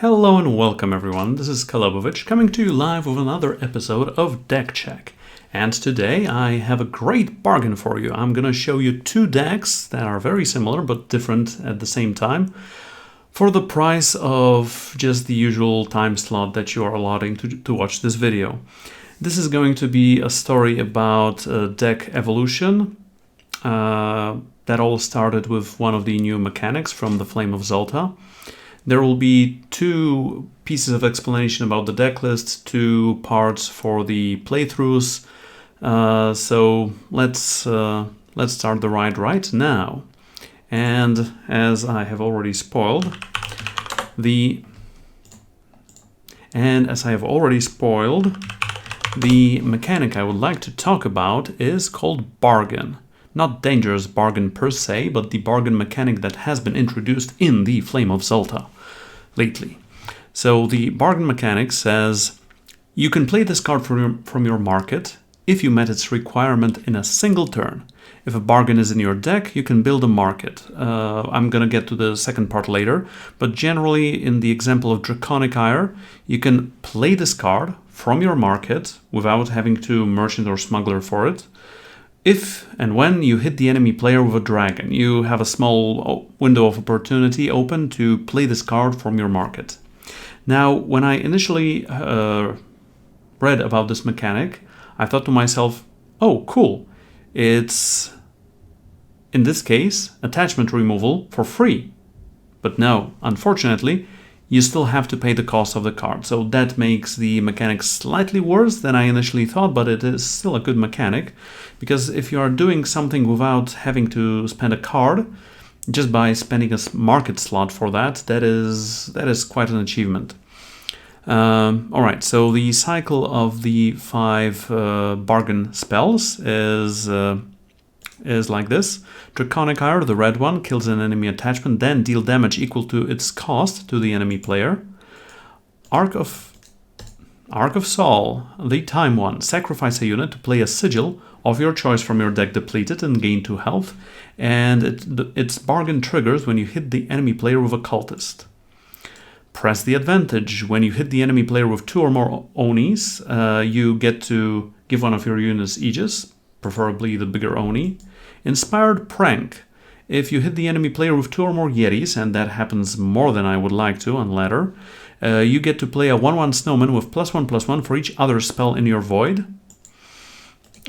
Hello and welcome everyone, this is Calebovitsch coming to you live with another episode of Deck Check. And today I have a great bargain for you. I'm gonna show you two decks that are very similar but different at the same time for the price of just the usual time slot that you are allotting to watch this video. This is going to be a story about deck evolution that all started with one of the new mechanics from the Flame of Zolta. There will be two pieces of explanation about the deck list, two parts for the playthroughs. So let's start the ride right now. And as I have already spoiled, the mechanic I would like to talk about is called Bargain. Not dangerous bargain per se, but the bargain mechanic that has been introduced in the Flame of Zolta lately. So the bargain mechanic says you can play this card from your market if you met its requirement in a single turn. If a bargain is in your deck, you can build a market. I'm gonna get to the second part later, but generally in the example of Draconic Ire, you can play this card from your market without having to merchant or smuggler for it. If and when you hit the enemy player with a dragon, you have a small window of opportunity open to play this card from your market. Now, when I initially read about this mechanic, I thought to myself, oh, cool. It's, in this case, attachment removal for free. But no, unfortunately, you still have to pay the cost of the card. So that makes the mechanic slightly worse than I initially thought, but it is still a good mechanic. Because if you are doing something without having to spend a card, just by spending a market slot for that is quite an achievement. Alright, so the cycle of the 5 bargain spells is like this. Draconic Ire, the red one, kills an enemy attachment, then deal damage equal to its cost to the enemy player. Arc of Sol, the time one, sacrifice a unit to play a sigil of your choice from your deck depleted and gain 2 health, and its bargain triggers when you hit the enemy player with a cultist. Press the advantage. When you hit the enemy player with 2 or more Onis, you get to give one of your units Aegis, preferably the bigger Oni. Inspired Prank. If you hit the enemy player with 2 or more Yetis, and that happens more than I would like to on ladder, you get to play a 1/1 snowman with +1/+1 for each other spell in your void.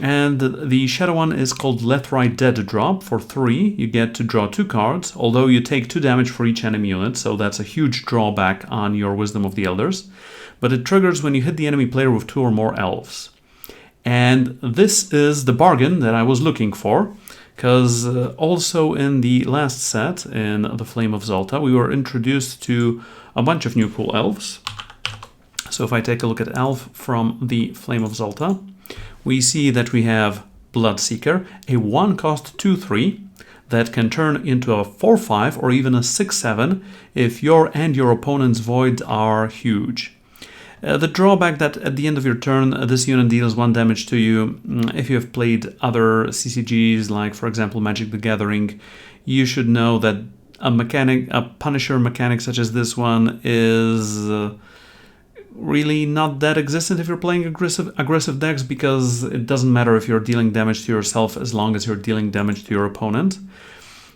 And the shadow one is called Lethrite Dead Drop. For 3, you get to draw 2 cards, although you take 2 damage for each enemy unit, so that's a huge drawback on your Wisdom of the Elders. But it triggers when you hit the enemy player with 2 or more Elves. And this is the bargain that I was looking for, because also in the last set, in the Flame of Zolta, we were introduced to a bunch of new cool Elves. So if I take a look at Elf from the Flame of Zolta, we see that we have Bloodseeker, a 1-cost 2/3 that can turn into a 4/5 or even a 6/7 if your and your opponent's voids are huge. The drawback that at the end of your turn, this unit deals 1 damage to you. If you have played other CCGs, like for example Magic the Gathering, you should know that a Punisher mechanic such as this one is really not that existent if you're playing aggressive decks, because it doesn't matter if you're dealing damage to yourself as long as you're dealing damage to your opponent.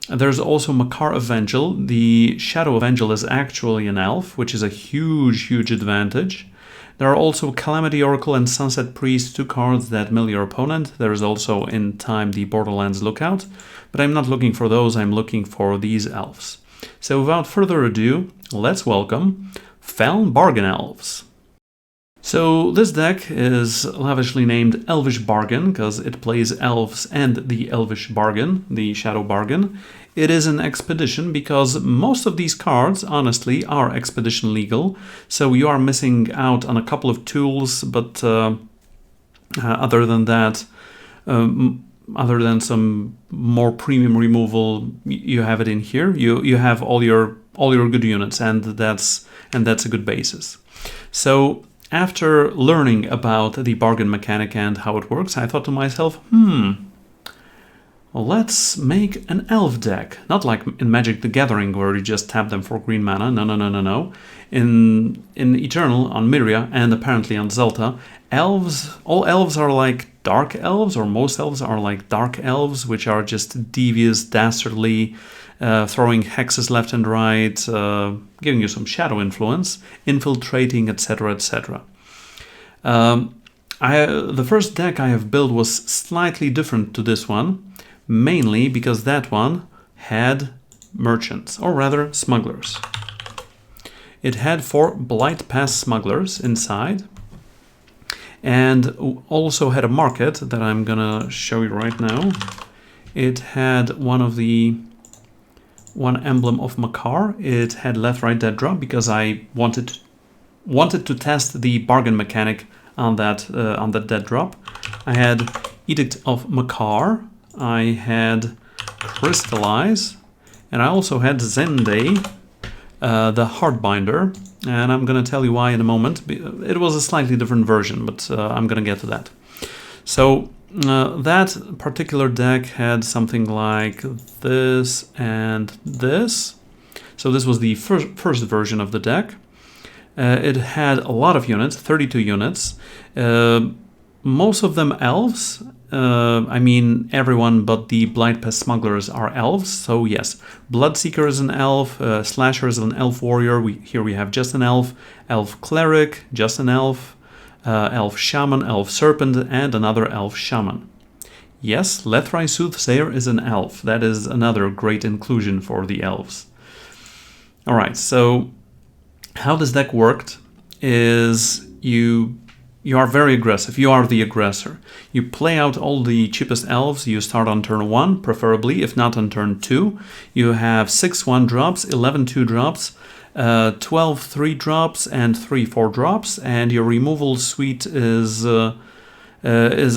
There's also Makar Evangel. The Shadow Evangel is actually an elf, which is a huge advantage. There are also Calamity Oracle and Sunset Priest, 2 cards that mill your opponent. There is also in time the Borderlands Lookout, but I'm not looking for those, I'm looking for these elves. So without further ado, let's welcome Fel Bargain Elves. So this deck is lavishly named Elvish Bargain because it plays elves and the Elvish Bargain, the Shadow Bargain. It is an expedition because most of these cards, honestly, are expedition legal. So you are missing out on a couple of tools, but other than that, other than some more premium removal, you have it in here. You have all your good units, and that's a good basis. So after learning about the bargain mechanic and how it works, I thought to myself, Let's make an elf deck. Not like in Magic the Gathering where you just tap them for green mana. No. In Eternal, on Myria, and apparently on Zelta, all elves are like dark elves, or most elves are like dark elves, which are just devious, dastardly, throwing hexes left and right, giving you some shadow influence, infiltrating, etc., etc. The first deck I have built was slightly different to this one, mainly because that one had merchants, or rather smugglers. It had 4 Blight Pass smugglers inside, and also had a market that I'm gonna show you right now. It had one emblem of Makar. It had left, right, dead drop because I wanted to test the bargain mechanic on that dead drop. I had Edict of Makar. I had Crystallize, and I also had Zende, the Heartbinder, and I'm going to tell you why in a moment. It was a slightly different version, but I'm going to get to that. So that particular deck had something like this and this. So this was the first version of the deck. It had a lot of units, 32 units, most of them elves. I mean, everyone but the Blight Pass smugglers are elves. So yes, Bloodseeker is an elf, Slasher is an elf warrior. Here we have just an elf, elf cleric, just an elf, elf shaman, elf serpent, and another elf shaman. Yes, Lethrai Soothsayer is an elf. That is another great inclusion for the elves. All right, so how this deck worked is you are very aggressive. You are the aggressor. You play out all the cheapest elves. You start on turn 1, preferably, if not on turn 2. You have 6 1-drops, 11 2-drops, 12 3-drops, and 3 4-drops. And your removal suite is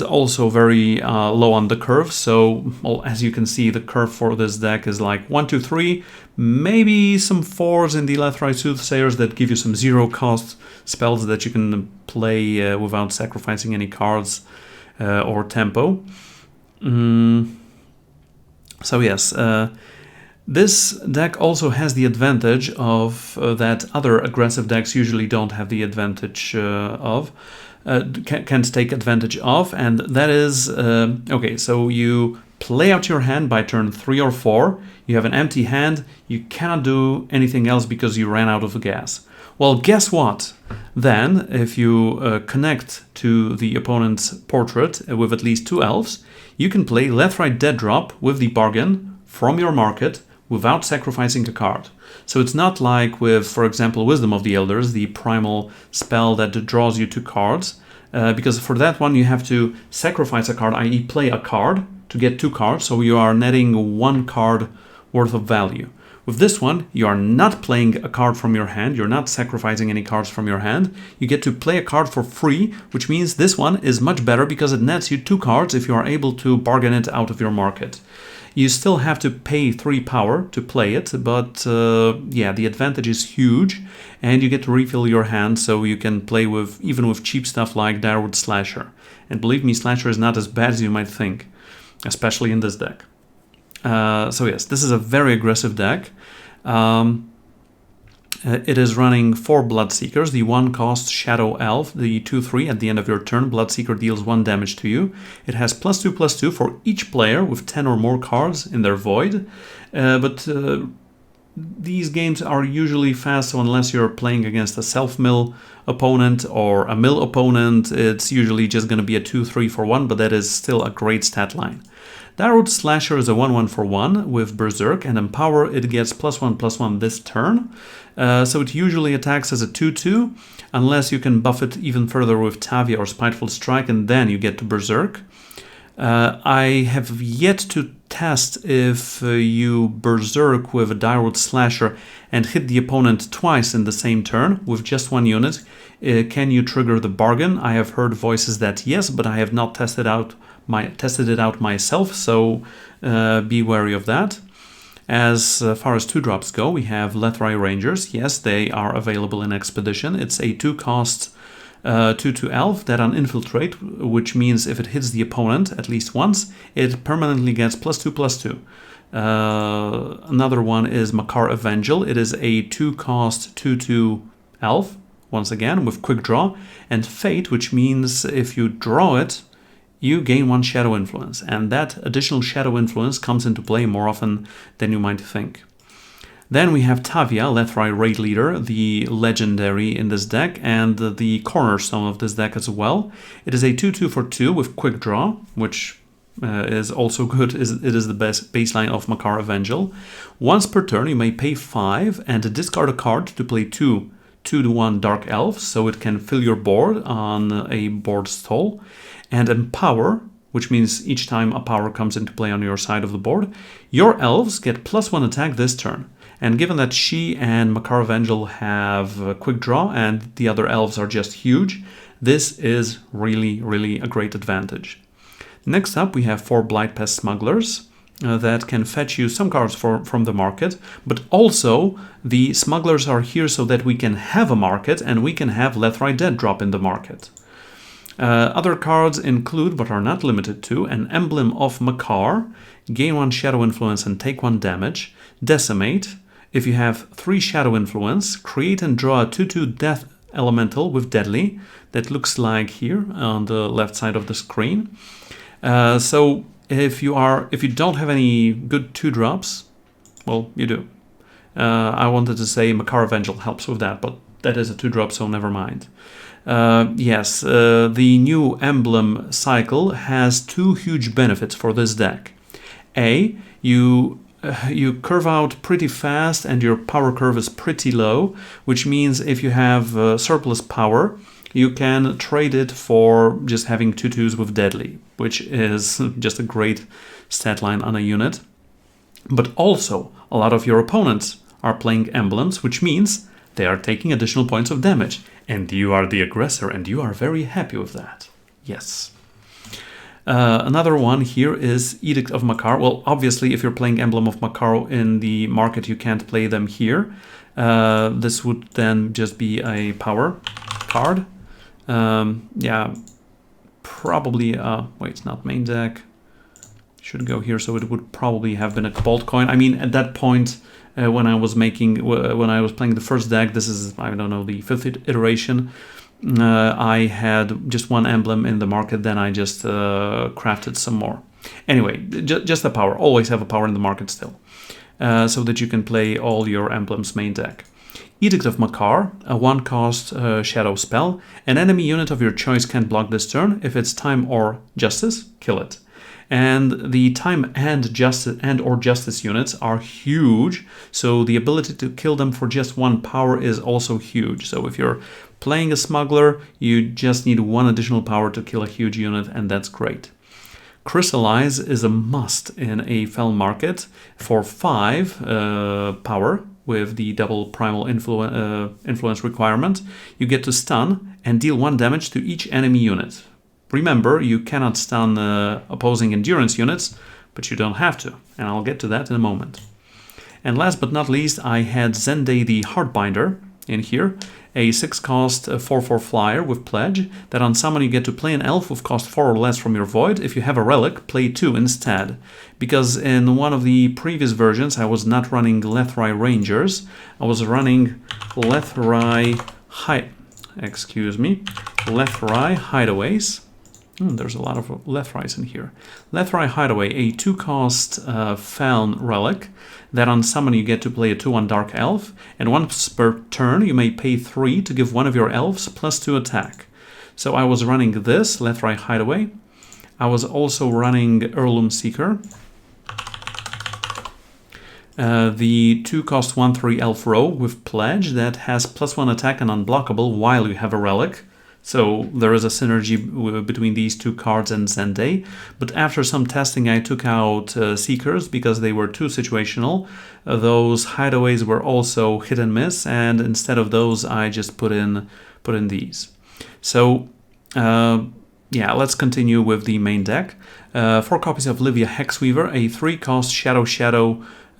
also very low on the curve. So, well, as you can see, the curve for this deck is like 1, 2, 3, maybe some 4s in the Lethrai Soothsayers that give you some 0-cost spells that you can play without sacrificing any cards or tempo. So yes, this deck also has the advantage of that other aggressive decks usually don't have the advantage of. Can't take advantage of, and that is okay, so you play out your hand by turn 3 or 4, you have an empty hand, you cannot do anything else because you ran out of gas. Well, guess what? Then, if you connect to the opponent's portrait with at least 2 elves, you can play Lethrai Dead Drop with the bargain from your market without sacrificing a card. So it's not like with, for example, Wisdom of the Elders, the primal spell that draws you 2 cards, because for that one you have to sacrifice a card, i.e. play a card to get 2 cards, so you are netting 1 card worth of value. With this one, you are not playing a card from your hand, you're not sacrificing any cards from your hand, you get to play a card for free, which means this one is much better because it nets you 2 cards if you are able to bargain it out of your market. You still have to pay 3 power to play it, but yeah, the advantage is huge, and you get to refill your hand, so you can play with even with cheap stuff like Direwolf Slasher. And believe me, Slasher is not as bad as you might think, especially in this deck. So yes, this is a very aggressive deck. It is running 4 Bloodseekers, the 1-cost Shadow Elf, the 2/3 at the end of your turn. Bloodseeker deals 1 damage to you. It has +2/+2 for each player with 10 or more cards in their void. But these games are usually fast, so unless you're playing against a self-mill opponent or a mill opponent, it's usually just going to be a 2/3 for 1, but that is still a great stat line. Direwolf Slasher is a 1/1 for 1 with Berserk, and Empower it gets +1/+1 this turn. So it usually attacks as a 2/2, unless you can buff it even further with Tavia or Spiteful Strike, and then you get to Berserk. I have yet to test if you Berserk with a Direwolf Slasher and hit the opponent twice in the same turn with just 1 unit. Can you trigger the bargain? I have heard voices that yes, but I have not tested it out myself, so be wary of that. As far as 2-drops go, we have Lethrai Rangers. Yes, they are available in Expedition. It's a 2-cost 2/2 elf that on infiltrate, which means if it hits the opponent at least once, it permanently gets +2/+2. Another one is Makar Evangel. It is a 2-cost 2/2 elf, once again with quick draw, and fate, which means if you draw it, you gain 1 shadow influence, and that additional shadow influence comes into play more often than you might think. Then we have Tavia, Lethrai Raid Leader, the legendary in this deck, and the cornerstone of this deck as well. It is a 2/2 for 2 with quick draw, which is also good. It is the best baseline of Makar Evangel. Once per turn, you may pay 5 and discard a card to play 2 2/1 Dark Elves, so it can fill your board on a board stall. And Empower, which means each time a power comes into play on your side of the board, your elves get +1 attack this turn. And given that she and Makar Evangel have a quick draw and the other elves are just huge, this is really, really a great advantage. Next up, we have 4 Blight Pest Smugglers that can fetch you some cards from the market, but also the smugglers are here so that we can have a market and we can have Lethrai Dead drop in the market. Other cards include, but are not limited to, an Emblem of Makar, gain 1 shadow influence and take 1 damage, Decimate. If you have 3 shadow influence, create and draw a 2/2 death elemental with deadly, that looks like here on the left side of the screen. So if you don't have any good 2-drops, well, you do. I wanted to say Makar Evangel helps with that, but that is a 2-drop, so never mind. Yes, the new emblem cycle has 2 huge benefits for this deck. A, you curve out pretty fast and your power curve is pretty low, which means if you have surplus power, you can trade it for just having 2/2s with deadly, which is just a great stat line on a unit. But also, a lot of your opponents are playing emblems, which means they are taking additional points of damage. And you are the aggressor, and you are very happy with that. Yes. Another one here is Edict of Makar. Well, obviously, if you're playing Emblem of Makar in the market, you can't play them here. This would then just be a power card. Yeah, probably, wait, not main deck. Should go here, so it would probably have been a Cobalt Coin. I mean, at that point, when I was playing the first deck, this is, I don't know, the 5th iteration, I had just 1 emblem in the market, then I just crafted some more. Anyway, just a power. Always have a power in the market still, so that you can play all your emblems main deck. Edict of Makar, a 1-cost shadow spell. An enemy unit of your choice can't block this turn. If it's time or justice, kill it. And the time and or justice units are huge, so the ability to kill them for just 1 power is also huge. So if you're playing a smuggler, you just need 1 additional power to kill a huge unit, and that's great. Crystallize is a must in a Fel market for 5 power with the double primal influence requirement. You get to stun and deal 1 damage to each enemy unit. Remember, you cannot stun opposing endurance units, but you don't have to, and I'll get to that in a moment. And last but not least, I had Zende the Heartbinder in here, a 6-cost 4/4 flyer with pledge that on summon you get to play an elf with cost 4 or less from your void. If you have a relic, play 2 instead. Because in one of the previous versions I was not running Lethrai Rangers, I was running Lethrai Hideaways. There's a lot of Lethrais in here. Lethrai Hideaway, a 2-cost Faln relic that on summon you get to play a 2/1 Dark Elf, and once per turn you may pay 3 to give one of your elves +2 attack. So I was running this, Lethrai Hideaway. I was also running Heirloom Seeker. The 2-cost 1/3 Elf Rogue with Pledge that has +1 attack and unblockable while you have a relic. So there is a synergy between these 2 cards and Zende. But after some testing I took out Seekers because they were too situational. Those Hideaways were also hit and miss, and instead of those I just put in these. So yeah, let's continue with the main deck. 4 copies of Livia Hexweaver, a 3-cost Shadow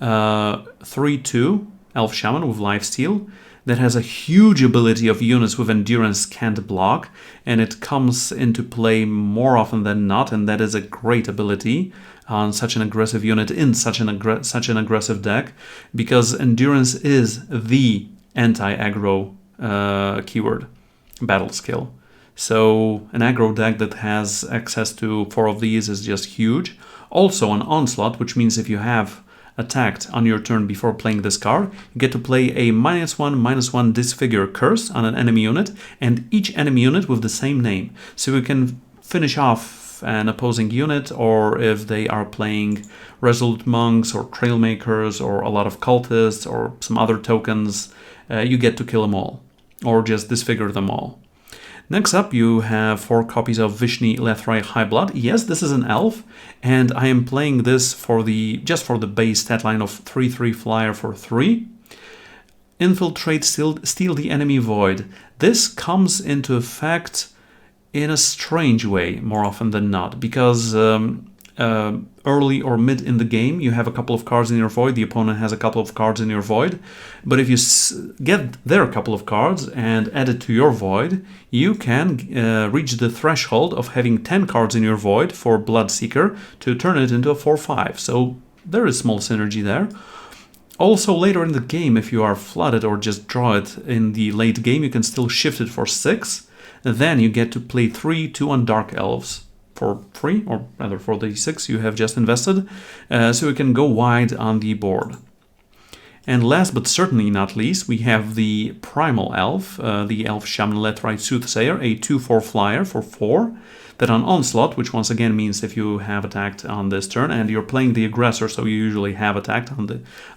3/2 Elf Shaman with Lifesteal. that has a huge ability of units with endurance can't block, and it comes into play more often than not, and that is a great ability on such an aggressive unit in such an aggressive deck, because endurance is the anti-aggro keyword battle skill. So an aggro deck that has access to 4 of these is just huge. Also an onslaught, which means if you have attacked on your turn before playing this card, you get to play a -1/-1 disfigure curse on an enemy unit, and each enemy unit with the same name. So you can finish off an opposing unit, or if they are playing Resolute Monks or Trailmakers or a lot of cultists or some other tokens, you get to kill them all, or just disfigure them all. Next up, you have 4 copies of Vishni Lethrai Highblood. Yes, this is an elf, and I am playing this just for the base stat line of 3/3 flyer for 3. Infiltrate, steal the enemy void. This comes into effect in a strange way more often than not, because early or mid in the game you have a couple of cards in your void, the opponent has a couple of cards in your void, but if you get their couple of cards and add it to your void, you can reach the threshold of having 10 cards in your void for Bloodseeker to turn it into a 4/5, so there is small synergy there. Also later in the game, if you are flooded or just draw it in the late game, you can still shift it for 6, then you get to play 3 2/1 Dark Elves for free, or rather for the 6 you have just invested, so you can go wide on the board. And last but certainly not least, we have the Primal Elf, the Elf Shaman Lethrai Soothsayer, a 2/4 flyer for 4, that on Onslaught, which once again means if you have attacked on this turn, and you're playing the aggressor, so you usually have attacked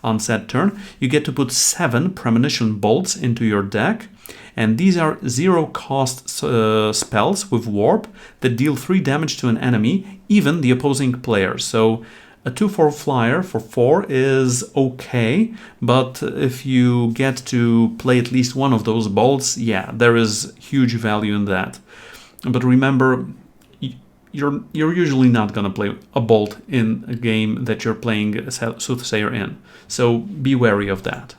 on said turn, you get to put 7 Premonition Bolts into your deck, and these are 0-cost spells with Warp that deal 3 damage to an enemy, even the opposing player. So a 2/4 flyer for 4 is okay, but if you get to play at least one of those bolts, yeah, there is huge value in that. But remember, you're usually not going to play a bolt in a game that you're playing Soothsayer in, so be wary of that.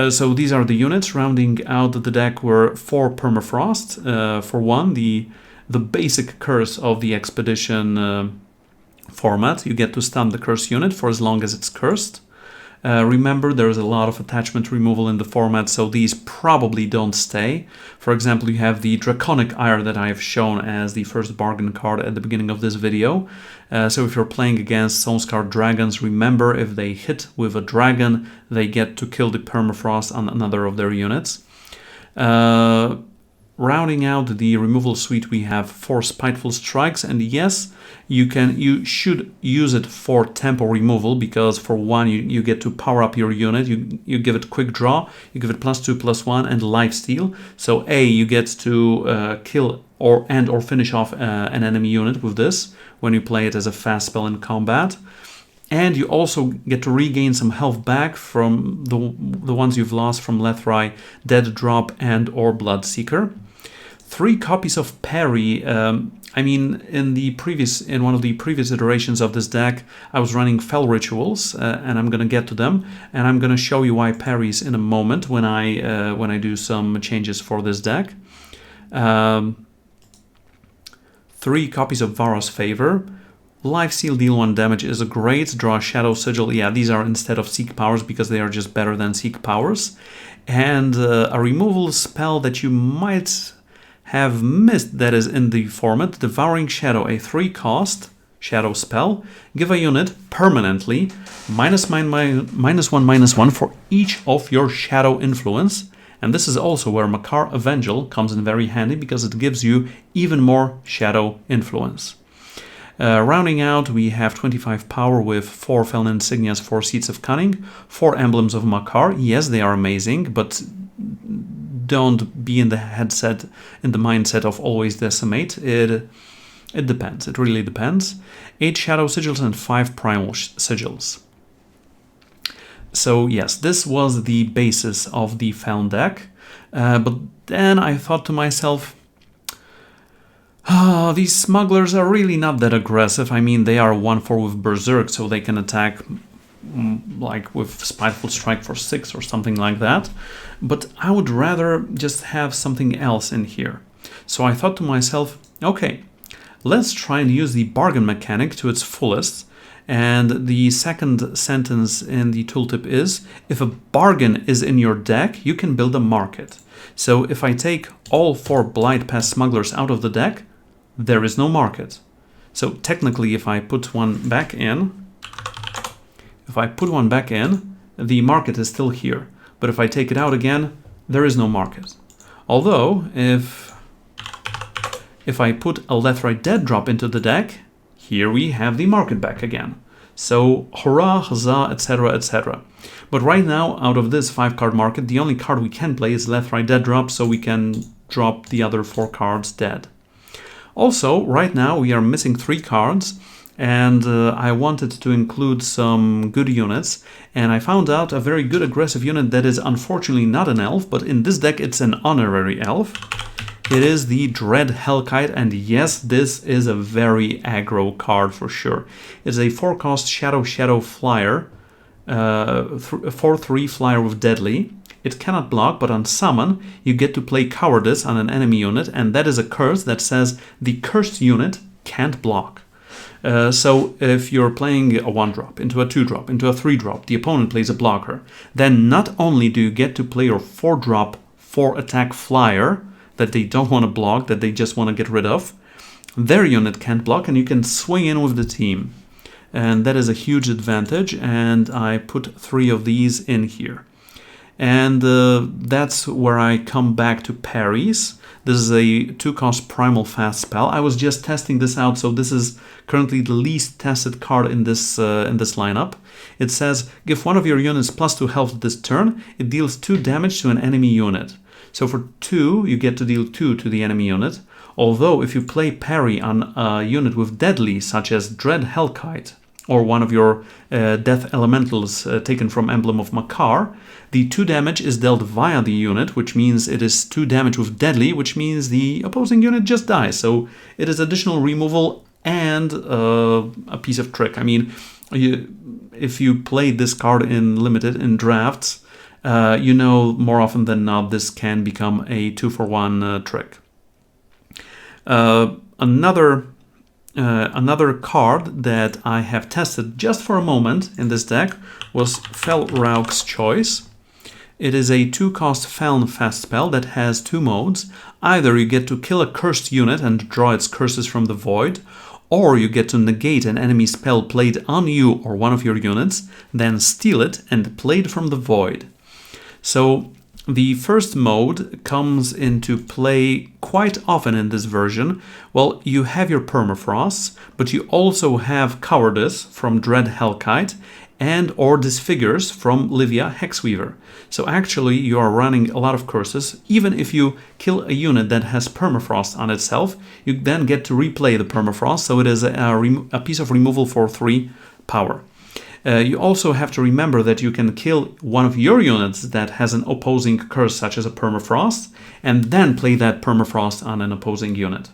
So these are the units. Rounding out the deck were 4 Permafrost. For 1, the basic curse of the Expedition format. You get to stun the curse unit for as long as it's cursed. Remember, there is a lot of attachment removal in the format, so these probably don't stay. For example, you have the Draconic Ire that I have shown as the first bargain card at the beginning of this video. So if you're playing against Stonescar Dragons, remember, if they hit with a dragon, they get to kill the Permafrost on another of their units. Rounding out the removal suite, we have 4 Spiteful Strikes, and yes, you should use it for tempo removal, because for 1 you get to power up your unit, you give it quick draw, you give it +2/+1 and lifesteal. So you get to kill or finish off an enemy unit with this when you play it as a fast spell in combat. And you also get to regain some health back from the ones you've lost from Lethrai, Dead Drop and or Bloodseeker. 3 copies of Parry. I mean, in one of the previous iterations of this deck, I was running Fel Rituals, and I'm gonna get to them, and I'm gonna show you why parries in a moment when I do some changes for this deck. 3 copies of Vara's Favor. Lifesteal, deal 1 damage is a great. Draw a Shadow Sigil. Yeah, these are instead of Seek Powers because they are just better than Seek Powers. And a removal spell that you might have missed that is in the format, Devouring Shadow, a 3-cost shadow spell. Give a unit permanently -1/-1 for each of your shadow influence. And this is also where Makar Evangel comes in very handy, because it gives you even more shadow influence. Rounding out, we have 25 power with 4 Felon Insignias, 4 Seats of Cunning, 4 Emblems of Makar. Yes, they are amazing, but don't be in the mindset of always decimate. It depends. It really depends. 8 Shadow Sigils and 5 Primal Sigils. So yes, this was the basis of the Feln deck. But then I thought to myself, these smugglers are really not that aggressive. I mean, they are 1/4 with Berserk, so they can attack like with Spiteful Strike for 6 or something like that. But I would rather just have something else in here. So I thought to myself, okay, let's try and use the bargain mechanic to its fullest. And the second sentence in the tooltip is, if a bargain is in your deck, you can build a market. So if I take all 4 Blight Pass Smugglers out of the deck, there is no market. So technically, if I put one back in, the market is still here. But if I take it out again, there is no market. Although, if I put a Lethrite Dead Drop into the deck, here we have the market back again. So, hurrah, huzzah, etc, etc. But right now, out of this 5-card market, the only card we can play is Lethrite Dead Drop, so we can drop the other 4 cards dead. Also, right now we are missing 3 cards, and I wanted to include some good units, and I found out a very good aggressive unit that is unfortunately not an elf, but in this deck it's an honorary elf. It is the Dread Hellkite, and yes, this is a very aggro card for sure. It's a 4-cost Shadow flyer, 4/3 flyer with Deadly. It cannot block, but on summon, you get to play Cowardice on an enemy unit, and that is a curse that says the cursed unit can't block. So if you're playing a 1-drop into a 2-drop into a 3-drop, the opponent plays a blocker, then not only do you get to play your 4-drop 4-attack flyer that they don't want to block, that they just want to get rid of, their unit can't block, and you can swing in with the team. And that is a huge advantage, and I put 3 of these in here. And that's where I come back to parries. This is a 2-cost Primal Fast spell. I was just testing this out, so this is currently the least tested card in this lineup. It says, give one of your units +2 health this turn. It deals 2 damage to an enemy unit. So for 2, you get to deal 2 to the enemy unit. Although if you play parry on a unit with Deadly, such as Dread Hellkite, or one of your Death Elementals taken from Emblem of Makar, the 2 damage is dealt via the unit, which means it is 2 damage with Deadly, which means the opposing unit just dies. So it is additional removal and a piece of trick. I mean, if you play this card in Limited, in drafts, you know more often than not this can become a 2-for-1 trick. Another card that I have tested just for a moment in this deck was Felrauk's Choice. It is a 2-cost Feln fast spell that has 2 modes. Either you get to kill a cursed unit and draw its curses from the void, or you get to negate an enemy spell played on you or one of your units, then steal it and play it from the void. So the first mode comes into play quite often in this version. Well, you have your Permafrost, but you also have Cowardice from Dread Hellkite and or Disfigures from Livia Hexweaver. So actually you are running a lot of curses. Even if you kill a unit that has Permafrost on itself, you then get to replay the Permafrost, so it is a piece of removal for 3 power. You also have to remember that you can kill one of your units that has an opposing curse, such as a Permafrost, and then play that Permafrost on an opposing unit.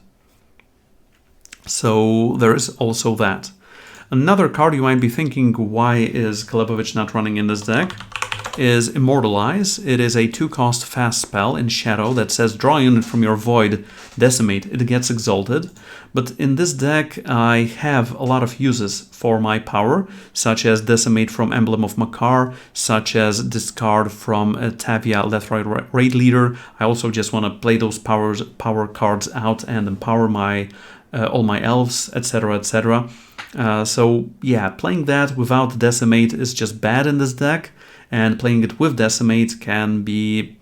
So there is also that. Another card you might be thinking, why is Calebovitsch not running in this deck, is Immortalize. It is a 2-cost fast spell in Shadow that says draw a unit from your void, decimate, it gets exalted. But in this deck I have a lot of uses for my power, such as decimate from Emblem of Makar, such as discard from Tavia Lethrite Raid Leader. I also just want to play those power cards out and empower my all my elves, etc, etc. So yeah, playing that without decimate is just bad in this deck, and playing it with decimate can be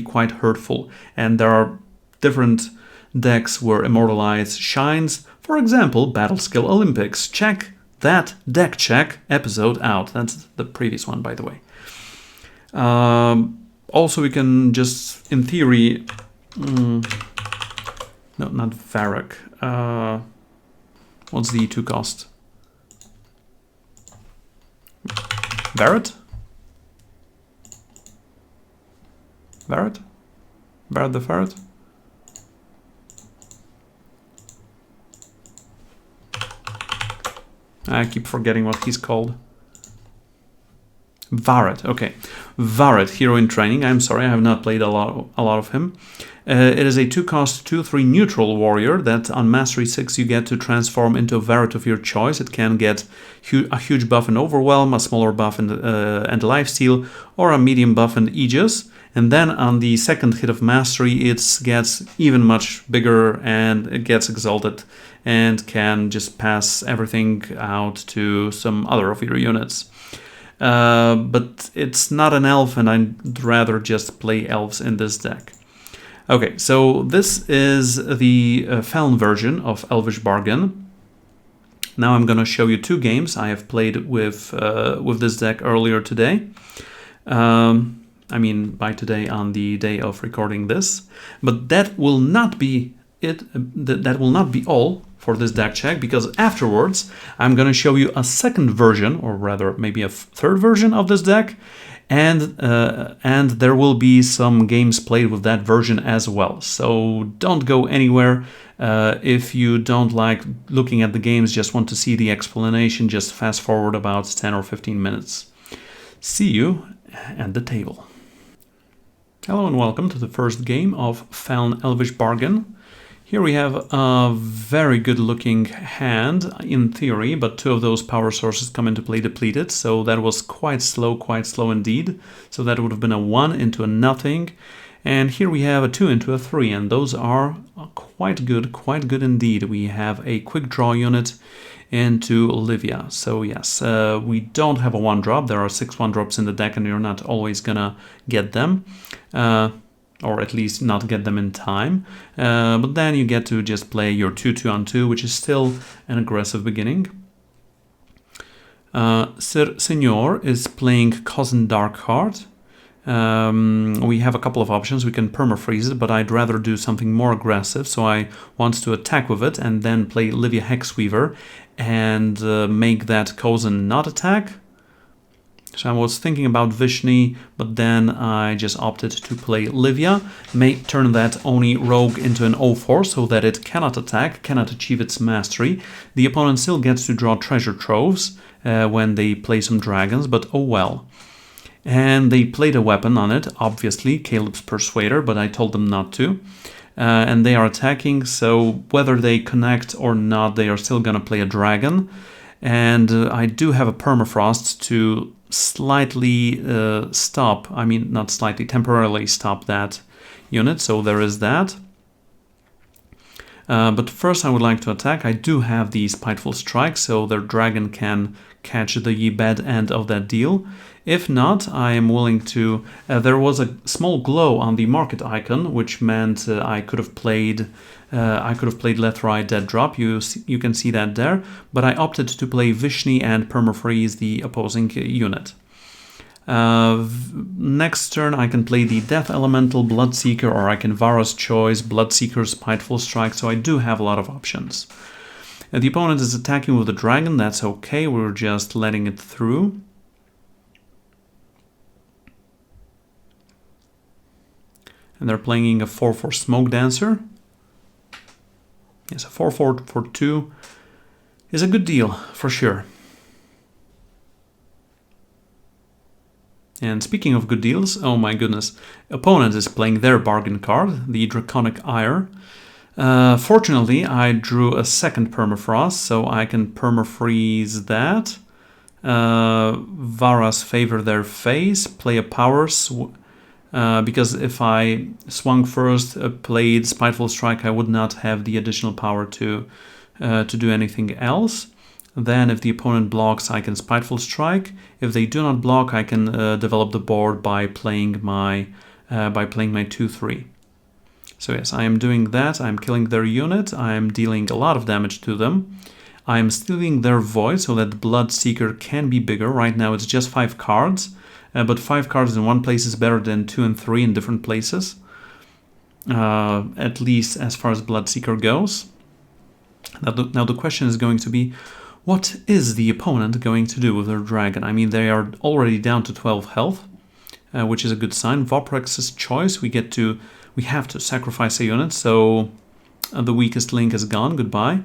quite hurtful. And there are different decks where Immortalize shines. For example, Battle Skill Olympics. Check that deck check episode out. That's the previous one, by the way. Also, we can just, in theory, no, not Varrock. What's the 2-cost? Barret? Barret? Barret the Ferret? I keep forgetting what he's called. Varret, okay. Varret, hero in training. I'm sorry, I have not played a lot of him. It is a 2-cost 2/3 neutral warrior that on Mastery 6 you get to transform into a Varret of your choice. It can get a huge buff in Overwhelm, a smaller buff in and Lifesteal, or a medium buff in Aegis. And then on the second hit of Mastery it gets even much bigger and it gets exalted and can just pass everything out to some other of your units. But it's not an elf and I'd rather just play elves in this deck. Okay, so this is the Feln version of Elvish Bargain. Now I'm going to show you 2 games I have played with this deck earlier today. I mean by today on the day of recording this. But that will not be it. That will not be all for this deck check, because afterwards I'm going to show you a second version, or rather maybe a third version of this deck. And there will be some games played with that version as well. So don't go anywhere. If you don't like looking at the games, just want to see the explanation, just fast forward about 10 or 15 minutes. See you at the table. Hello and welcome to the first game of Feln Elvish Bargain. Here we have a very good looking hand in theory, but 2 of those power sources come into play depleted, so that was quite slow indeed. So that would have been a 1 into a nothing. And here we have a 2 into a 3, and those are quite good indeed. We have a quick draw unit into Olivia. So yes, we don't have a 1-drop. There are 6 1-drops in the deck and you're not always gonna get them. Or at least not get them in time. But then you get to just play your 2/2 on 2, which is still an aggressive beginning. Sir Senor is playing Cousin Darkheart. We have a couple of options. We can permafreeze it, but I'd rather do something more aggressive, so I want to attack with it and then play Livia Hexweaver and make that Cousin not attack. So I was thinking about Vishni, but then I just opted to play Livia, may turn that Oni rogue into an 0/4 so that it cannot attack, cannot achieve its mastery. The opponent still gets to draw treasure troves when they play some dragons, but oh well. And they played a weapon on it, obviously, Caleb's Persuader, but I told them not to. And they are attacking, so whether they connect or not, they are still gonna play a dragon. And I do have a permafrost to slightly stop, I mean not slightly, temporarily stop that unit, so there is that. But first I would like to attack. I do have the Spiteful Strike, so their dragon can catch the bad end of that deal. If not, I am willing to... there was a small glow on the market icon, which meant I could have played Lethrai Dead Drop. You can see that there, but I opted to play Vishni and permafreeze the opposing unit. Next turn I can play the Death Elemental Bloodseeker, or I can Vara's Choice, Bloodseeker, Spiteful Strike, so I do have a lot of options. The opponent is attacking with the dragon, that's okay, we're just letting it through. And they're playing a 4/4 Smoke Dancer. Yes, a 4/4 for 2 is a good deal, for sure. And speaking of good deals, oh my goodness, opponent is playing their bargain card, the Draconic Ire. Fortunately, I drew a second permafrost, so I can permafreeze that. Vara's Favor their face, play a power, because if I swung first, played Spiteful Strike, I would not have the additional power to do anything else. Then if the opponent blocks, I can Spiteful Strike. If they do not block, I can develop the board by playing my 2/3. So yes, I am doing that. I'm killing their unit. I'm dealing a lot of damage to them. I'm stealing their Void so that the Bloodseeker can be bigger. Right now it's just 5 cards, but 5 cards in one place is better than 2 and 3 in different places. At least as far as Bloodseeker goes. Now the question is going to be, what is the opponent going to do with their dragon? I mean, they are already down to 12 health, which is a good sign. Voprex's Choice, we have to sacrifice a unit, so the weakest link is gone, goodbye.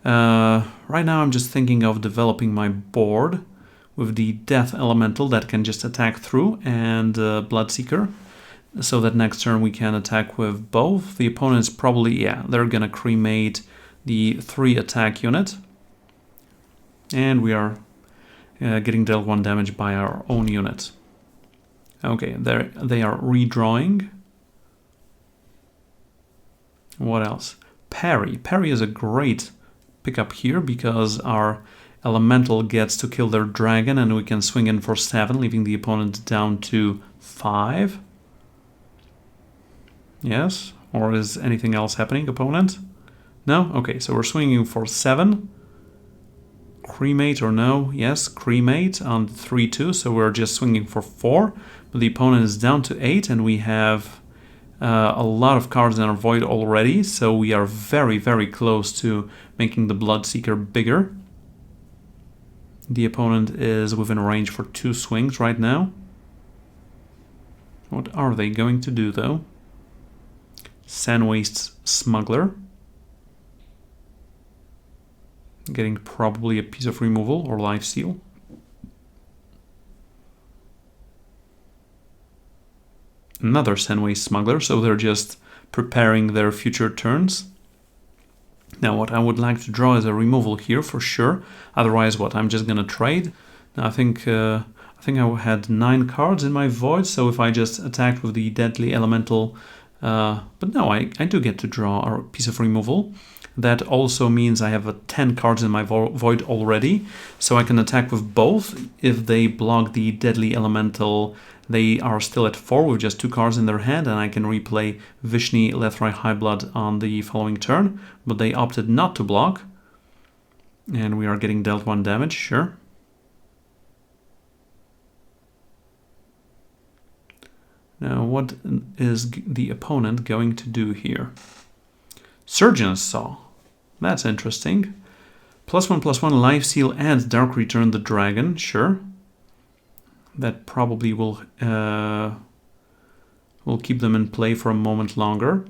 Right now I'm just thinking of developing my board. with the Death Elemental that can just attack through, and Bloodseeker, so that next turn we can attack with both. The opponent's probably, yeah, they're gonna cremate the 3 attack unit, and we are getting dealt 1 damage by our own unit. Okay, they are redrawing. What else? Parry. Parry is a great pickup here because our elemental gets to kill their dragon and we can swing in for 7, leaving the opponent down to 5. Yes? Or is anything else happening, opponent? No? Okay, so we're swinging for 7. Cremate or no? Yes, cremate on 3-2, so we're just swinging for 4. But the opponent is down to 8 and we have a lot of cards in our void already, so we are very, very close to making the Bloodseeker bigger. The opponent is within range for 2 swings right now. What are they going to do, though? Sandwaste Smuggler. Getting probably a piece of removal or life steal. Another Sandwaste Smuggler, so they're just preparing their future turns. Now what I would like to draw is a removal here for sure. Otherwise, what, I'm just gonna trade. Now, I think I had 9 cards in my void, so if I just attacked with the Deadly Elemental, but no, I do get to draw a piece of removal. That also means I have 10 cards in my void already, so I can attack with both. If they block the Deadly Elemental, they are still at 4 with just 2 cards in their hand, and I can replay Vishni Lethrai Highblood on the following turn, but they opted not to block. And we are getting dealt 1 damage, sure. Now, what is the opponent going to do here? Surgeon's Saw. That's interesting. +1/+1 Life Steal and Dark Return the Dragon, sure. That probably will keep them in play for a moment longer.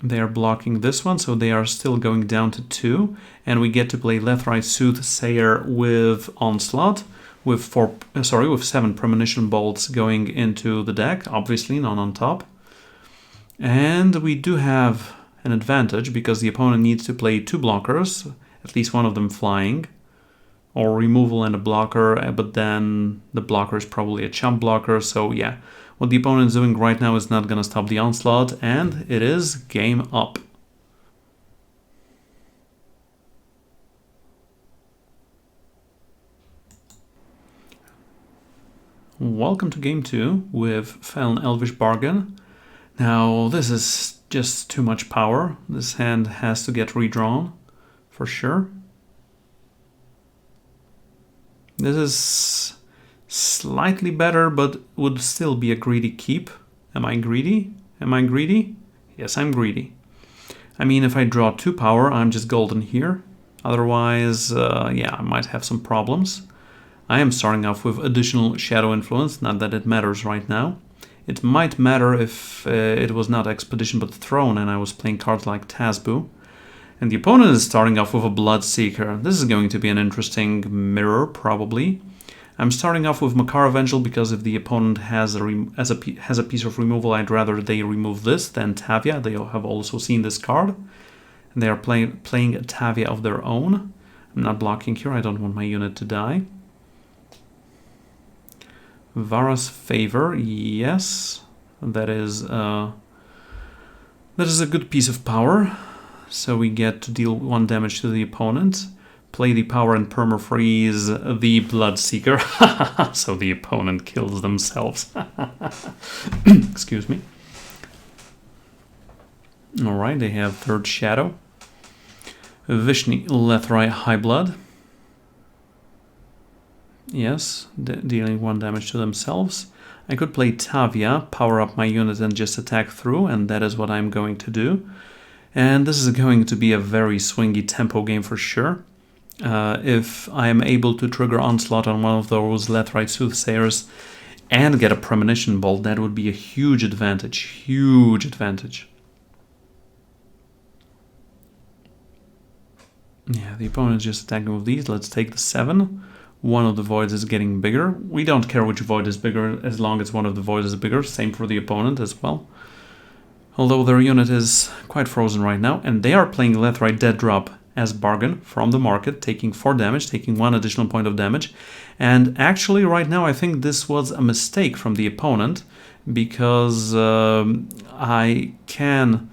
They are blocking this one, so they are still going down to 2. And we get to play Lethrai Soothsayer with Onslaught, with 7 Premonition Bolts going into the deck, obviously not on top. And we do have an advantage because the opponent needs to play 2 blockers, at least one of them flying, or removal and a blocker, but then the blocker is probably a chump blocker, so yeah. What the opponent is doing right now is not going to stop the onslaught, and it is game up. Welcome to game 2 with Feln Elvish Bargain. Now, this is just too much power. This hand has to get redrawn, for sure. This is slightly better, but would still be a greedy keep. Am I greedy? Am I greedy? Yes, I'm greedy. I mean, if I draw 2 power, I'm just golden here. Otherwise, yeah, I might have some problems. I am starting off with additional Shadow Influence, not that it matters right now. It might matter if it was not Expedition but Throne and I was playing cards like Tazbu. And the opponent is starting off with a Bloodseeker. This is going to be an interesting mirror, probably. I'm starting off with Makar Evangel because if the opponent has a piece of removal, I'd rather they remove this than Tavia. They have also seen this card. And they are playing a Tavia of their own. I'm not blocking here, I don't want my unit to die. Vara's Favor, yes. That is a good piece of power. So we get to deal 1 damage to the opponent. Play the power and permafreeze the Bloodseeker. So the opponent kills themselves. Excuse me. Alright, they have 3rd Shadow. Vishni Lethrai Highblood. Yes, dealing 1 damage to themselves. I could play Tavia, power up my unit and just attack through, and that is what I'm going to do. And this is going to be a very swingy tempo game for sure. If I am able to trigger Onslaught on one of those Lethrai Soothsayers and get a Premonition Bolt, that would be a huge advantage. Huge advantage. Yeah, the opponent is just attacking with these. Let's take the 7. one of the voids is getting bigger. We don't care which void is bigger as long as one of the voids is bigger. Same for the opponent as well. Although their unit is quite frozen right now, and they are playing Lathrite Dead Drop as Bargain from the market, taking 4 damage, taking 1 additional point of damage. And actually right now I think this was a mistake from the opponent, because I can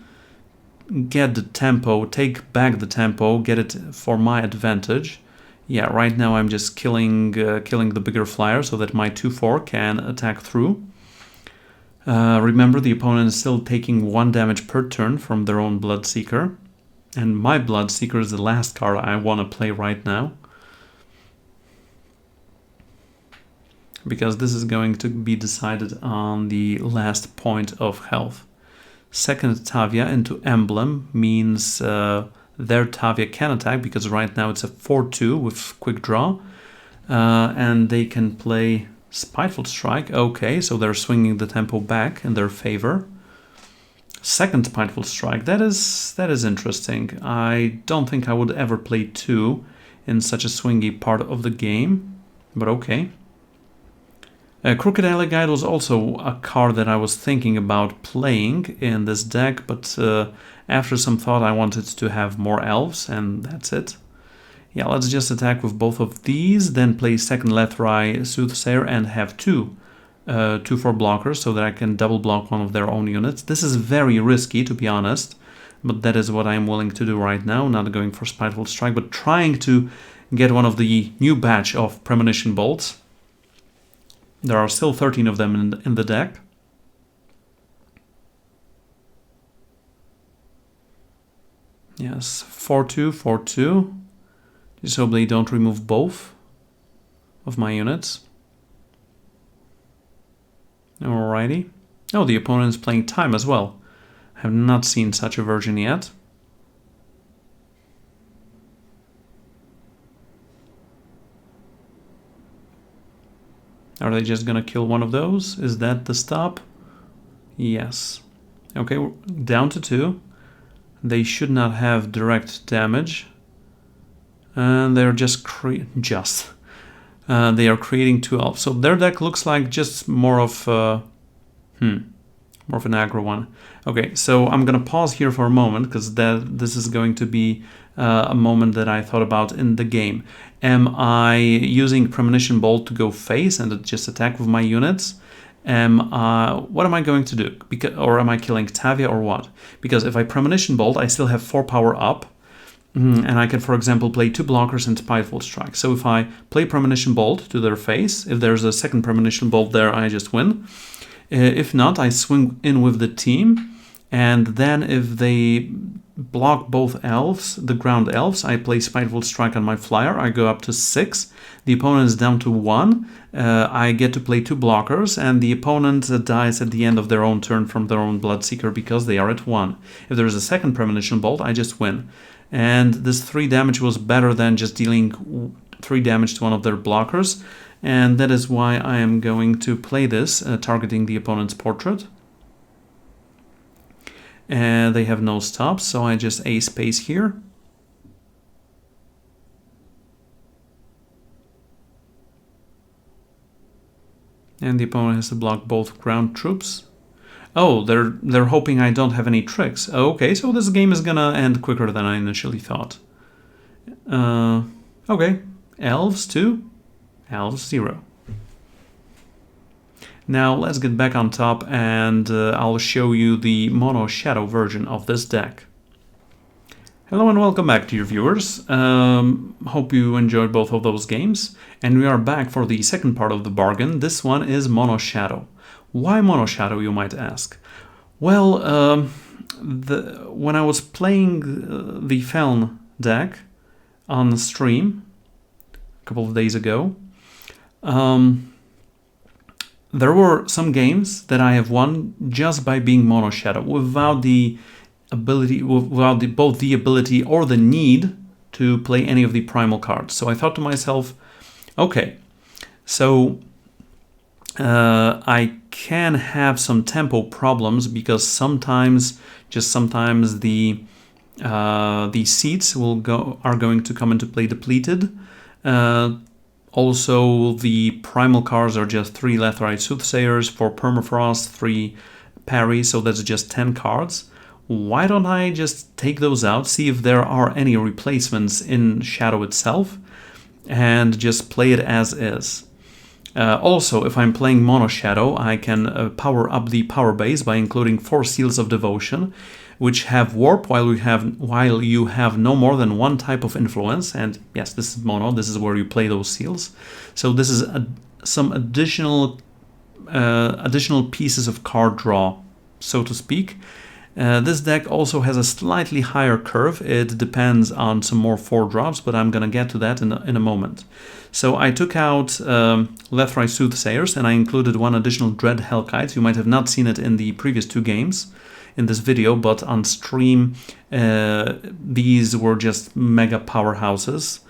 get the tempo, take back the tempo, get it for my advantage. Yeah, right now I'm just killing the bigger flyer so that my 2/4 can attack through. Remember, the opponent is still taking 1 damage per turn from their own Bloodseeker. And my Bloodseeker is the last card I want to play right now, because this is going to be decided on the last point of health. Second Tavia into Emblem means their Tavia can attack, because right now it's a 4/2 with quick draw. And they can play Spiteful Strike. Okay, so they're swinging the tempo back in their favor. Second Spiteful Strike, that is interesting. I don't think I would ever play 2 in such a swingy part of the game, but okay. Crooked Alley Guide was also a card that I was thinking about playing in this deck, but after some thought I wanted to have more elves, and that's it. Yeah, let's just attack with both of these, then play second Lethrai Soothsayer and have 2/4 blockers so that I can double block one of their own units. This is very risky, to be honest, but that is what I'm willing to do right now. Not going for Spiteful Strike, but trying to get one of the new batch of Premonition Bolts. There are still 13 of them in the deck. Yes, 4/2, 4/2. Just hope they don't remove both of my units. Alrighty. Oh, the opponent is playing time as well. I have not seen such a version yet. Are they just gonna kill one of those? Is that the stop? Yes. Okay, we're down to 2. They should not have direct damage. And they're just they are creating 2 elves. So their deck looks like just more of more of an aggro one. Okay, so I'm gonna pause here for a moment, because this is going to be a moment that I thought about in the game. Am I using Premonition Bolt to go face and just attack with my units? What am I going to do? Or am I killing Tavia or what? Because if I Premonition Bolt, I still have 4 power up. And I can, for example, play 2 blockers and Spiteful Strike. So if I play Premonition Bolt to their face, if there's a second Premonition Bolt there, I just win. If not, I swing in with the team. And then if they block both elves, the ground elves, I play Spiteful Strike on my flyer. I go up to 6. The opponent is down to 1. I get to play 2 blockers, and the opponent dies at the end of their own turn from their own Bloodseeker because they are at 1. If there is a second Premonition Bolt, I just win. And this 3 damage was better than just dealing 3 damage to one of their blockers. And that is why I am going to play this, targeting the opponent's portrait. And they have no stops, so I just A space here. And the opponent has to block both ground troops. Oh, they're hoping I don't have any tricks. Okay, so this game is gonna end quicker than I initially thought. Okay, Elves 2, Elves 0. Now let's get back on top, and I'll show you the Mono Shadow version of this deck. Hello and welcome back, dear viewers. Hope you enjoyed both of those games. And we are back for the second part of the bargain. This one is Mono Shadow. Why Mono Shadow, you might ask? Well, when I was playing the Feln deck on the stream a couple of days ago, there were some games that I have won just by being Mono Shadow, without the ability, both the ability or the need to play any of the primal cards. So I thought to myself, okay, so I can have some tempo problems, because sometimes the seats are going to come into play depleted. Also, the primal cards are just 3 Lethrite Soothsayers, 4 Permafrost, 3 Parry, so that's just 10 cards. Why don't I just take those out, see if there are any replacements in Shadow itself, and just play it as is. Also, if I'm playing Mono Shadow, I can power up the power base by including 4 Seals of Devotion, which have Warp while you have no more than 1 type of influence. And yes, this is Mono, this is where you play those seals. So this is some additional pieces of card draw, so to speak. This deck also has a slightly higher curve. It depends on some more 4-drops, but I'm gonna get to that in a moment. So I took out Lethrite Soothsayers, and I included 1 additional Dread Hellkite. You might have not seen it in the previous 2 games in this video, but on stream these were just mega powerhouses.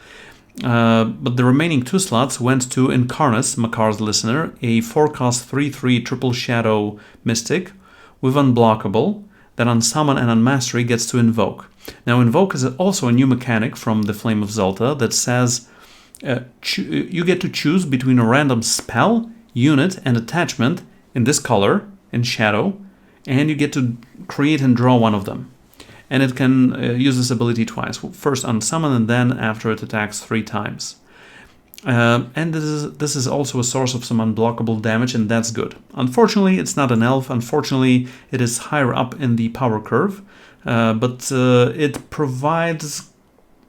But the remaining 2 slots went to Incarnus, Makar's Listener, a 4-cost 3/3 triple Shadow Mystic with Unblockable, that on Summon and on Mastery gets to Invoke. Now Invoke is also a new mechanic from the Flame of Zelta that says you get to choose between a random spell, unit, and attachment in this color, in Shadow, and you get to create and draw one of them. And it can use this ability twice, first on Summon and then after it attacks 3 times. And this is also a source of some unblockable damage, and that's good. Unfortunately, it's not an elf. Unfortunately, it is higher up in the power curve, but it provides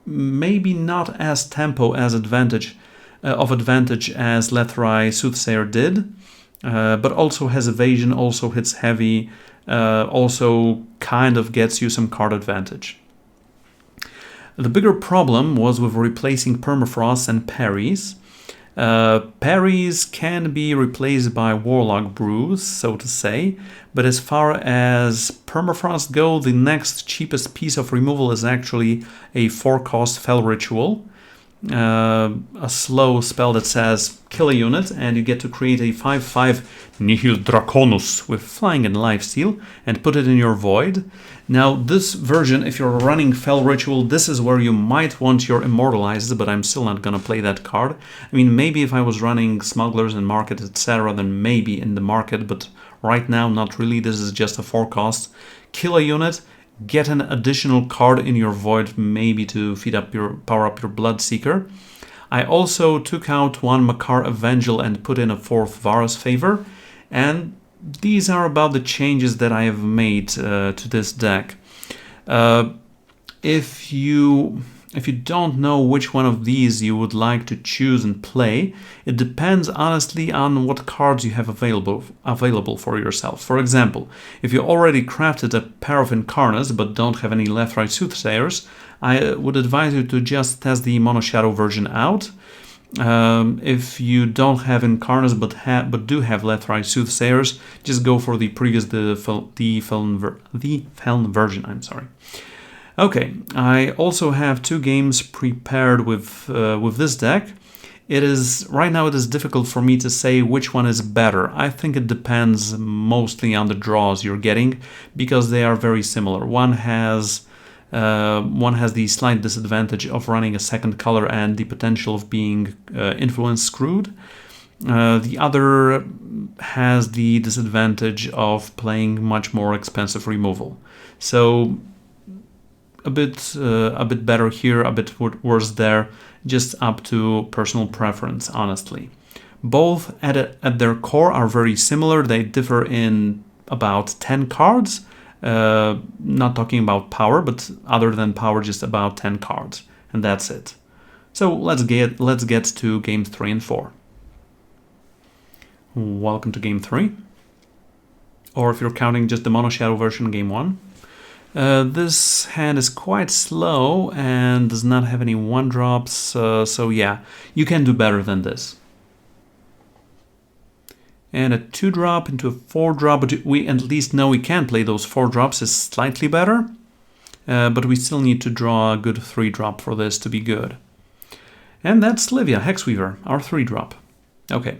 maybe not as tempo as advantage as Lethrite Soothsayer did, but also has evasion, also hits heavy, also kind of gets you some card advantage. The bigger problem was with replacing Permafrost and Parries. Parries can be replaced by Warlock Brews, so to say, but as far as Permafrost go, the next cheapest piece of removal is actually a 4-cost Fel Ritual, a slow spell that says kill a unit, and you get to create a 5/5 Nihil Draconus with Flying and Lifesteal and put it in your Void. Now this version, if you're running Fel Ritual, this is where you might want your Immortalized, but I'm still not gonna play that card. I mean, maybe if I was running Smugglers and Market, etc., then maybe in the Market, but right now not really. This is just a 4-cost. Kill a unit, get an additional card in your Void, maybe to power up your Bloodseeker. I also took out 1 Makar Evangel and put in a 4th Varus Favor, and these are about the changes that I have made to this deck. If you don't know which one of these you would like to choose and play, it depends honestly on what cards you have available for yourself. For example, if you already crafted a pair of Incarnus but don't have any Lethrite Soothsayers, I would advise you to just test the Mono Shadow version out. If you don't have Incarnus but do have Lethrite Soothsayers, just go for the Feln version. I'm sorry. Okay, I also have 2 games prepared with this deck. Right now it is difficult for me to say which one is better. I think it depends mostly on the draws you're getting, because they are very similar. One has the slight disadvantage of running a second color and the potential of being influence screwed. The other has the disadvantage of playing much more expensive removal. So a bit better here, a bit worse there, just up to personal preference, honestly. Both at their core are very similar. They differ in about 10 cards. Not talking about power, but other than power, just about 10 cards, and that's it. So let's get to games 3 and 4. Welcome to game 3, or if you're counting just the Mono Shadow version, game 1. This hand is quite slow and does not have any 1-drops, so yeah, you can do better than this. And a 2-drop into a 4-drop, but we at least know we can play those 4-drops, is slightly better, but we still need to draw a good 3-drop for this to be good. And that's Livia, Hexweaver, our 3-drop. Okay,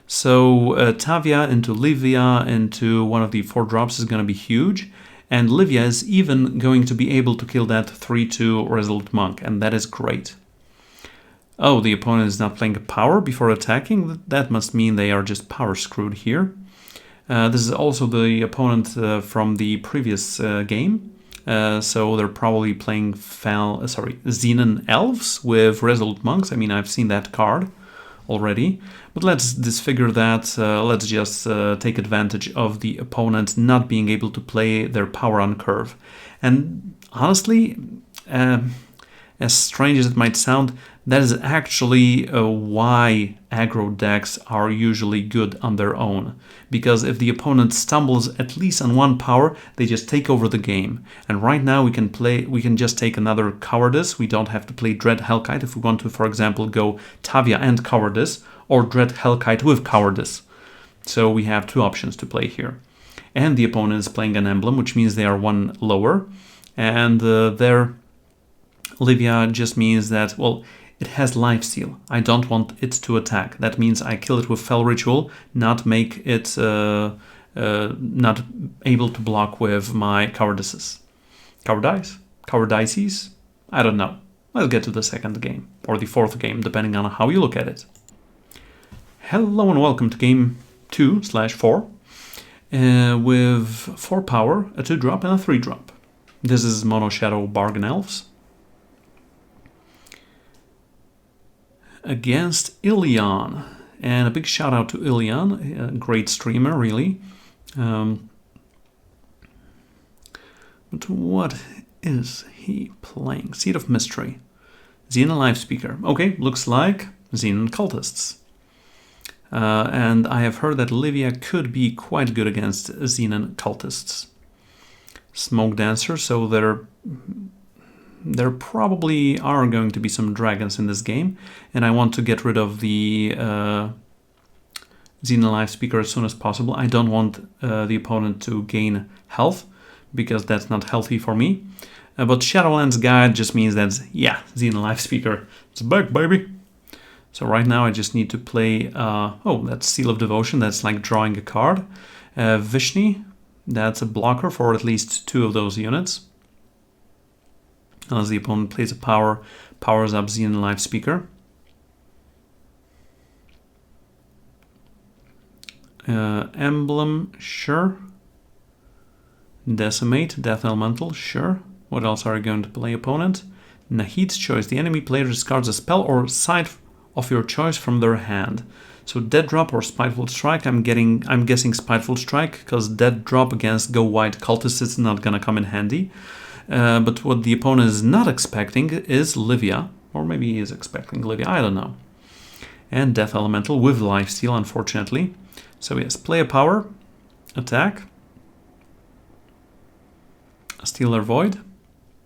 so Tavia into Livia into one of the 4-drops is going to be huge. And Livia is even going to be able to kill that 3/2 Resolute Monk, and that is great. Oh, the opponent is not playing a power before attacking? That must mean they are just power screwed here. This is also the opponent from the previous game. So they're probably playing Xenon Elves with Resolute Monks. I mean, I've seen that card already. But let's disfigure that. Let's just take advantage of the opponent not being able to play their power on curve. And honestly, as strange as it might sound, that is actually why aggro decks are usually good on their own. Because if the opponent stumbles at least on one power, they just take over the game. And right now we can just take another Cowardice. We don't have to play Dread Hellkite if we want to, for example, go Tavia and Cowardice, or Dread Hellkite with Cowardice. So we have two options to play here. And the opponent is playing an emblem, which means they are one lower. And their Livia just means that, well, it has lifesteal. I don't want it to attack. That means I kill it with Fell Ritual, not make it not able to block with my Cowardices. Cowardices? I don't know. Let's get to the second game, or the fourth game, depending on how you look at it. Hello and welcome to game 2/4 with 4 power, a 2-drop and a 3-drop. This is Mono Shadow Bargain Elves against Ilion. And a big shout out to Ilion, a great streamer, really. But what is he playing? Seed of Mystery. Xenon Live Speaker. Okay, looks like Xenon Cultists. And I have heard that Livia could be quite good against Xenon Cultists. Smoke Dancer, so there probably are going to be some dragons in this game, and I want to get rid of the Xenon Live Speaker as soon as possible. I don't want the opponent to gain health, because that's not healthy for me. But Shadowlands Guide just means that, yeah, Xenon Live Speaker, it's back, baby! So right now I just need to play, that's Seal of Devotion, that's like drawing a card. Vishni, that's a blocker for at least 2 of those units. Unless the opponent plays a power, powers up Xenon Live Speaker. Emblem, sure. Decimate, Death Elemental, sure. What else are you going to play, opponent? Nahid's Choice. The enemy player discards a spell or side of your choice from their hand. So Dead Drop or Spiteful Strike. I'm guessing Spiteful Strike, because Dead Drop against Go White Cultists is not gonna come in handy. But what the opponent is not expecting is Livia, or maybe he is expecting Livia, I don't know. And Death Elemental with lifesteal, unfortunately. So yes, play a power, attack, steal their Void,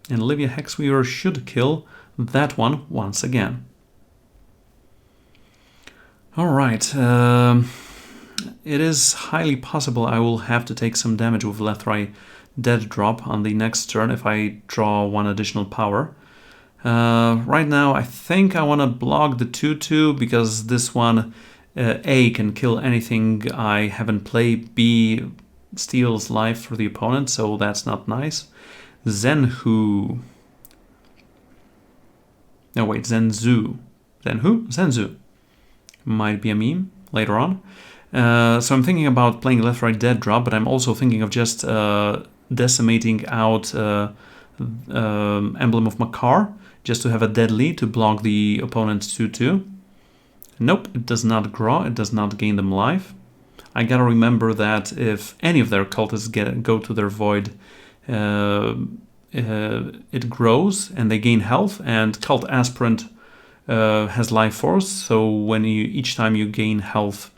and Livia Hexweaver should kill that one once again. Alright, it is highly possible I will have to take some damage with Lethrai Dead Drop on the next turn if I draw 1 additional power. Right now I think I want to block the 2/2 because this one A can kill anything I haven't played, B steals life for the opponent, so that's not nice. Zenhu. No wait, Zenzu. Zenhu? Zenzu. Might be a meme later on. So I'm thinking about playing Lethrai Dead Drop, but I'm also thinking of just decimating out Emblem of Makar, just to have a deadly to block the opponent's 2/2. Nope, it does not grow, it does not gain them life. I gotta remember that if any of their cultists go to their void, it grows and they gain health, and Cult Aspirant has life force, so when each time you gain health,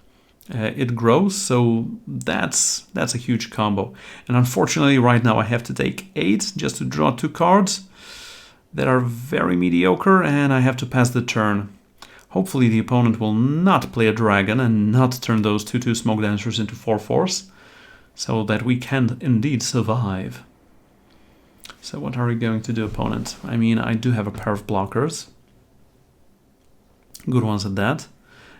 it grows, so that's a huge combo. And unfortunately right now I have to take 8 just to draw 2 cards that are very mediocre, and I have to pass the turn. Hopefully the opponent will not play a dragon and not turn those 2/2 Smoke Dancers into 4/4s, so that we can indeed survive. So what are you going to do, opponent? I mean, I do have a pair of blockers. Good ones at that.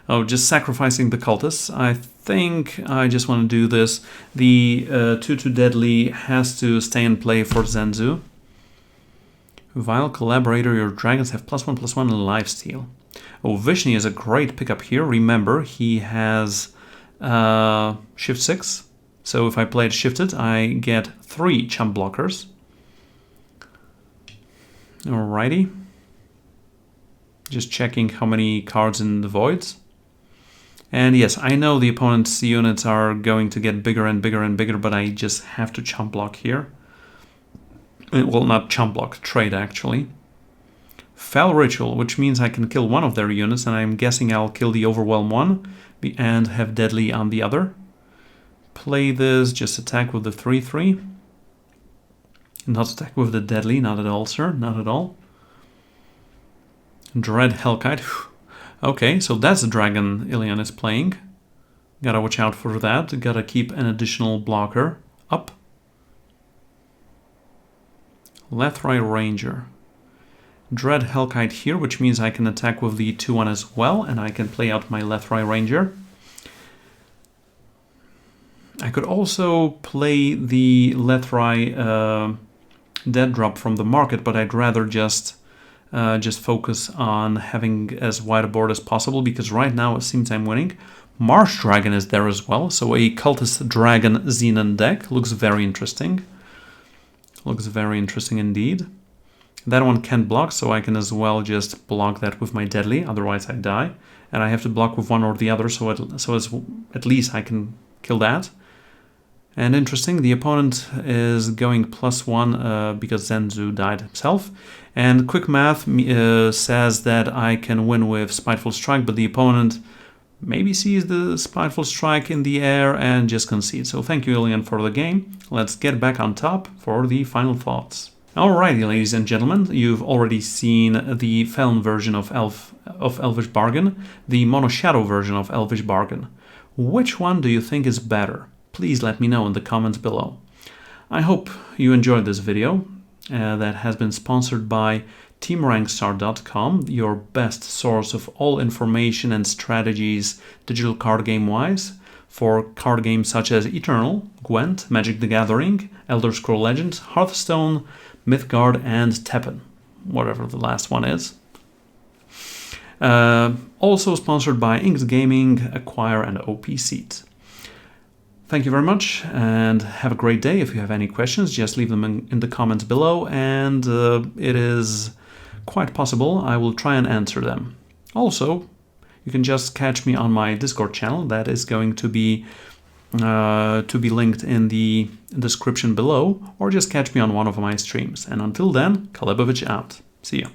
Oh, just sacrificing the cultists. I think I just want to do this. The 2/2 Deadly has to stay in play for Zenzu. Vile Collaborator, your dragons have +1/+1 and lifesteal. Oh, Vishny is a great pickup here. Remember, he has Shift 6. So if I play it shifted, I get 3 chump blockers. Alrighty. Just checking how many cards in the voids. And yes, I know the opponent's units are going to get bigger and bigger and bigger, but I just have to chump block here. Well, not chump block, trade actually. Fell Ritual, which means I can kill one of their units, and I'm guessing I'll kill the Overwhelm one and have Deadly on the other. Play this, just attack with the 3/3. Not attack with the Deadly, not at all, sir, not at all. Dread Hellkite. Okay, so that's the dragon Ilian is playing. Gotta watch out for that. Gotta keep an additional blocker up. Lethrai Ranger. Dread Hellkite here, which means I can attack with the 2/1 as well, and I can play out my Lethrai Ranger. I could also play the Lethrai dead drop from the market, but I'd rather just focus on having as wide a board as possible, because right now it seems I'm winning. Marsh Dragon is there as well, so a Cultist Dragon Xenon deck looks very interesting. Looks very interesting indeed. That one can't block, so I can as well just block that with my Deadly, otherwise I die. And I have to block with one or the other, so at least I can kill that. And interesting, the opponent is going +1 because Zenzu died himself. And quick math says that I can win with Spiteful Strike, but the opponent maybe sees the Spiteful Strike in the air and just concedes. So thank you, Ilian, for the game. Let's get back on top for the final thoughts. Alrighty, ladies and gentlemen, you've already seen the Feln version of Elvish Bargain, the Mono Shadow version of Elvish Bargain. Which one do you think is better? Please let me know in the comments below. I hope you enjoyed this video that has been sponsored by TeamRankstar.com, your best source of all information and strategies digital card game wise for card games such as Eternal, Gwent, Magic the Gathering, Elder Scrolls Legends, Hearthstone, Mythgard, and Teppen, whatever the last one is. Also sponsored by Inks Gaming, Acquire, and OP Seat. Thank you very much, and have a great day. If you have any questions, just leave them in the comments below, and it is quite possible I will try and answer them. Also, you can just catch me on my Discord channel. That is going to be linked in the description below, or just catch me on one of my streams. And until then, Calebovitsch out. See ya.